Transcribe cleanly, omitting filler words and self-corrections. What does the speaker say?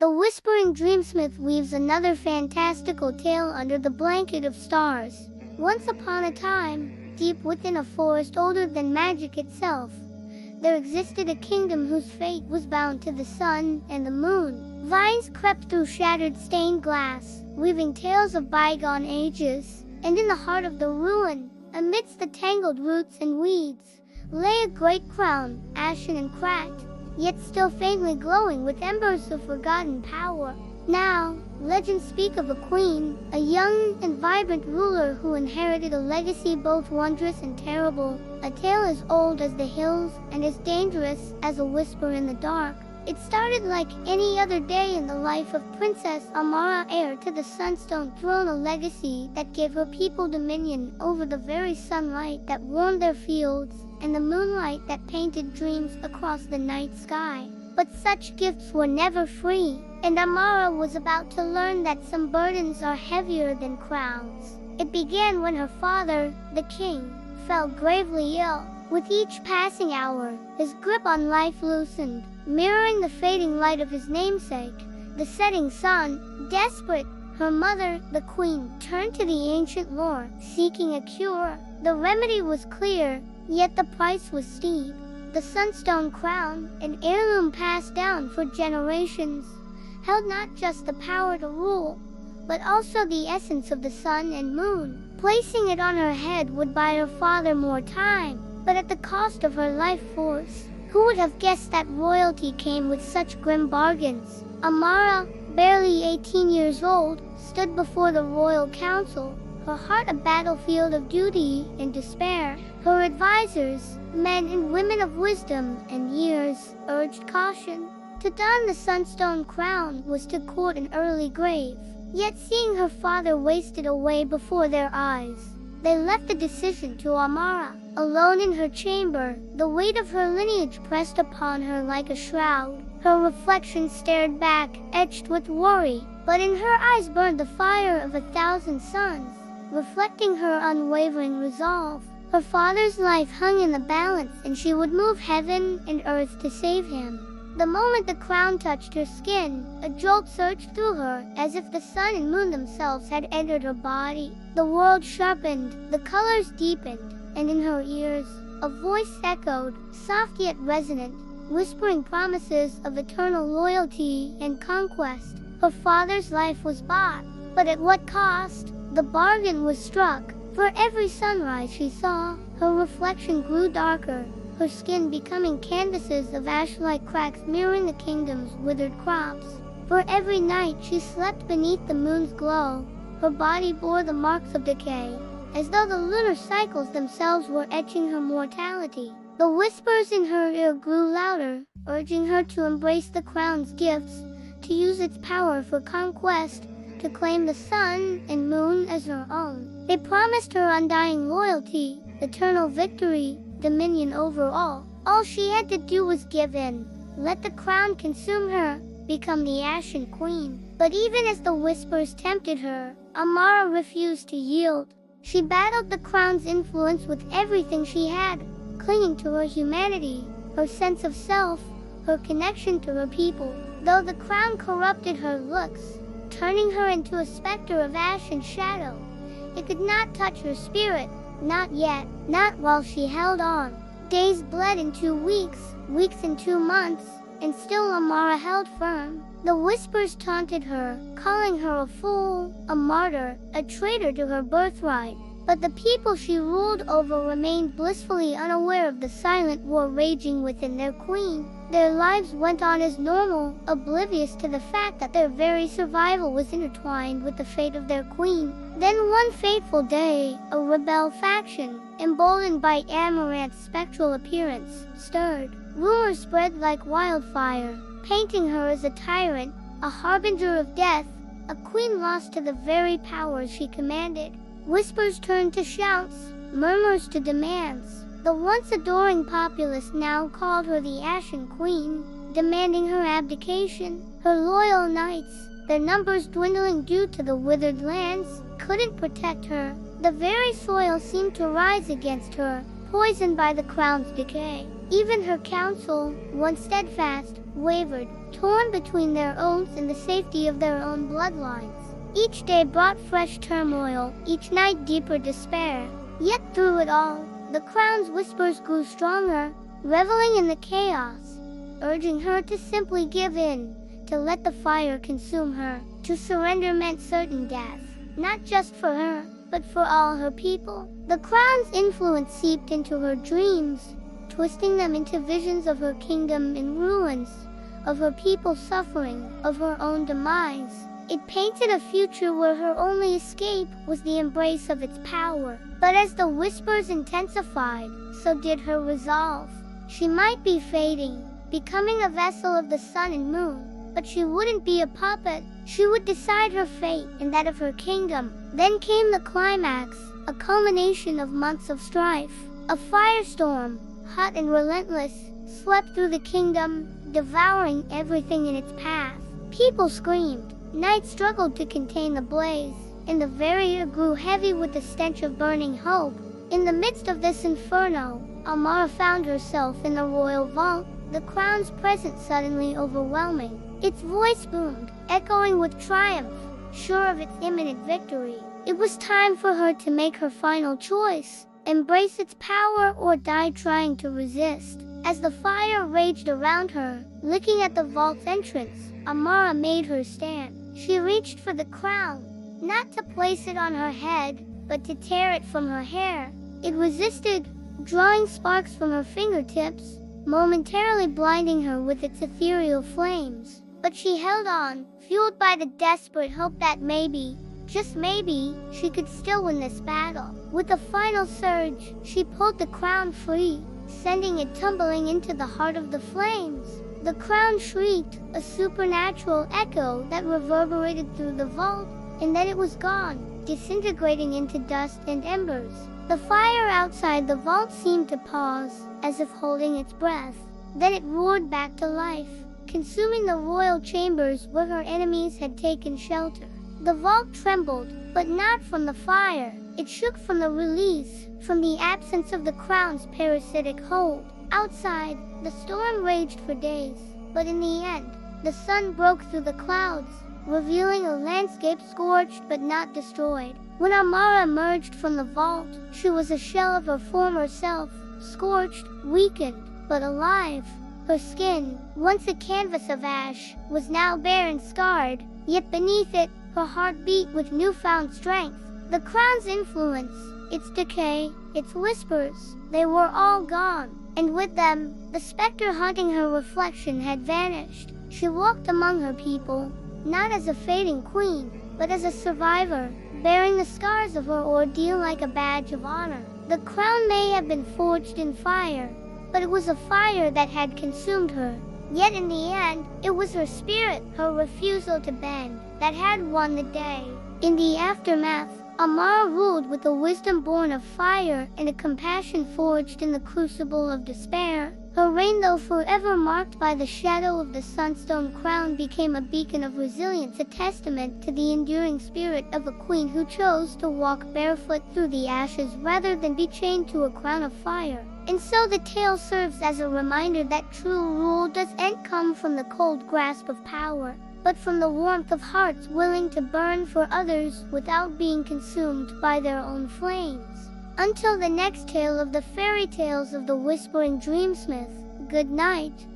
The whispering dreamsmith weaves another fantastical tale under the blanket of stars. Once upon a time, deep within a forest older than magic itself, there existed a kingdom whose fate was bound to the sun and the moon. Vines crept through shattered stained glass, weaving tales of bygone ages, and in the heart of the ruin, amidst the tangled roots and weeds, lay a great crown, ashen and cracked, yet still faintly glowing with embers of forgotten power. Now, legends speak of a queen, a young and vibrant ruler who inherited a legacy both wondrous and terrible, a tale as old as the hills and as dangerous as a whisper in the dark. It started like any other day in the life of Princess Amara, heir to the Sunstone Throne, a legacy that gave her people dominion over the very sunlight that warmed their fields and the moonlight that painted dreams across the night sky. But such gifts were never free, and Amara was about to learn that some burdens are heavier than crowns. It began when her father, the king, fell gravely ill. With each passing hour, his grip on life loosened, mirroring the fading light of his namesake, the setting sun. Desperate, her mother, the queen, turned to the ancient lore, seeking a cure. The remedy was clear, yet the price was steep. The Sunstone crown, an heirloom passed down for generations, held not just the power to rule, but also the essence of the sun and moon. Placing it on her head would buy her father more time, but at the cost of her life force. Who would have guessed that royalty came with such grim bargains? Amara, barely 18 years old, stood before the royal council, her heart a battlefield of duty and despair. Her advisors, men and women of wisdom and years, urged caution. To don the Sunstone crown was to court an early grave. Yet seeing her father wasted away before their eyes, they left the decision to Amara. Alone in her chamber, the weight of her lineage pressed upon her like a shroud. Her reflection stared back, etched with worry, but in her eyes burned the fire of 1,000 suns, reflecting her unwavering resolve. Her father's life hung in the balance, and she would move heaven and earth to save him. The moment the crown touched her skin, a jolt surged through her, as if the sun and moon themselves had entered her body. The world sharpened, the colors deepened, and in her ears, a voice echoed, soft yet resonant, whispering promises of eternal loyalty and conquest. Her father's life was bought, but at what cost? The bargain was struck. For every sunrise she saw, her reflection grew darker, her skin becoming canvases of ash-like cracks mirroring the kingdom's withered crops. For every night she slept beneath the moon's glow, her body bore the marks of decay, as though the lunar cycles themselves were etching her mortality. The whispers in her ear grew louder, urging her to embrace the crown's gifts, to use its power for conquest, to claim the sun and moon as her own. They promised her undying loyalty, eternal victory, dominion over all. All she had to do was give in, let the crown consume her, become the Ashen Queen. But even as the whispers tempted her, Amara refused to yield. She battled the crown's influence with everything she had, clinging to her humanity, her sense of self, her connection to her people. Though the crown corrupted her looks, turning her into a specter of ash and shadow, it could not touch her spirit. Not yet, not while she held on. Days bled into weeks, weeks into months, and still Amara held firm. The whispers taunted her, calling her a fool, a martyr, a traitor to her birthright. But the people she ruled over remained blissfully unaware of the silent war raging within their queen. Their lives went on as normal, oblivious to the fact that their very survival was intertwined with the fate of their queen. Then one fateful day, a rebel faction, emboldened by Amaranth's spectral appearance, stirred. Rumors spread like wildfire, painting her as a tyrant, a harbinger of death, a queen lost to the very powers she commanded. Whispers turned to shouts, murmurs to demands. The once adoring populace now called her the Ashen Queen, demanding her abdication. Her loyal knights, their numbers dwindling due to the withered lands, couldn't protect her. The very soil seemed to rise against her, poisoned by the crown's decay. Even her council, once steadfast, wavered, torn between their oaths and the safety of their own bloodlines. Each day brought fresh turmoil, each night deeper despair. Yet through it all, the crown's whispers grew stronger, reveling in the chaos, urging her to simply give in, to let the fire consume her. To surrender meant certain death, not just for her, but for all her people. The crown's influence seeped into her dreams, twisting them into visions of her kingdom in ruins, of her people suffering, of her own demise. It painted a future where her only escape was the embrace of its power. But as the whispers intensified, so did her resolve. She might be fading, becoming a vessel of the sun and moon, but she wouldn't be a puppet. She would decide her fate and that of her kingdom. Then came the climax, a culmination of months of strife. A firestorm, hot and relentless, swept through the kingdom, devouring everything in its path. People screamed. Night struggled to contain the blaze, and the very air grew heavy with the stench of burning hope. In the midst of this inferno, Amara found herself in the royal vault, the crown's presence suddenly overwhelming. Its voice boomed, echoing with triumph, sure of its imminent victory. It was time for her to make her final choice, embrace its power or die trying to resist. As the fire raged around her, licking at the vault's entrance, Amara made her stand. She reached for the crown, not to place it on her head, but to tear it from her hair. It resisted, drawing sparks from her fingertips, momentarily blinding her with its ethereal flames. But she held on, fueled by the desperate hope that maybe, just maybe, she could still win this battle. With a final surge, she pulled the crown free, sending it tumbling into the heart of the flames. The crown shrieked, a supernatural echo that reverberated through the vault, and then it was gone, disintegrating into dust and embers. The fire outside the vault seemed to pause, as if holding its breath. Then it roared back to life, consuming the royal chambers where her enemies had taken shelter. The vault trembled, but not from the fire. It shook from the release, from the absence of the crown's parasitic hold. Outside, the storm raged for days, but in the end, the sun broke through the clouds, revealing a landscape scorched but not destroyed. When Amara emerged from the vault, she was a shell of her former self, scorched, weakened, but alive. Her skin, once a canvas of ash, was now bare and scarred, yet beneath it, her heart beat with newfound strength. The crown's influence, its decay, its whispers, they were all gone. And with them, the specter haunting her reflection had vanished. She walked among her people, not as a fading queen, but as a survivor, bearing the scars of her ordeal like a badge of honor. The crown may have been forged in fire, but it was a fire that had consumed her. Yet in the end, it was her spirit, her refusal to bend, that had won the day. In the aftermath, Amara ruled with a wisdom born of fire and a compassion forged in the crucible of despair. Her reign, though forever marked by the shadow of the sunstone crown, became a beacon of resilience, a testament to the enduring spirit of a queen who chose to walk barefoot through the ashes rather than be chained to a crown of fire. And so the tale serves as a reminder that true rule doesn't come from the cold grasp of power, but from the warmth of hearts willing to burn for others without being consumed by their own flames. Until the next tale of the fairy tales of the Whispering Dreamsmith, good night.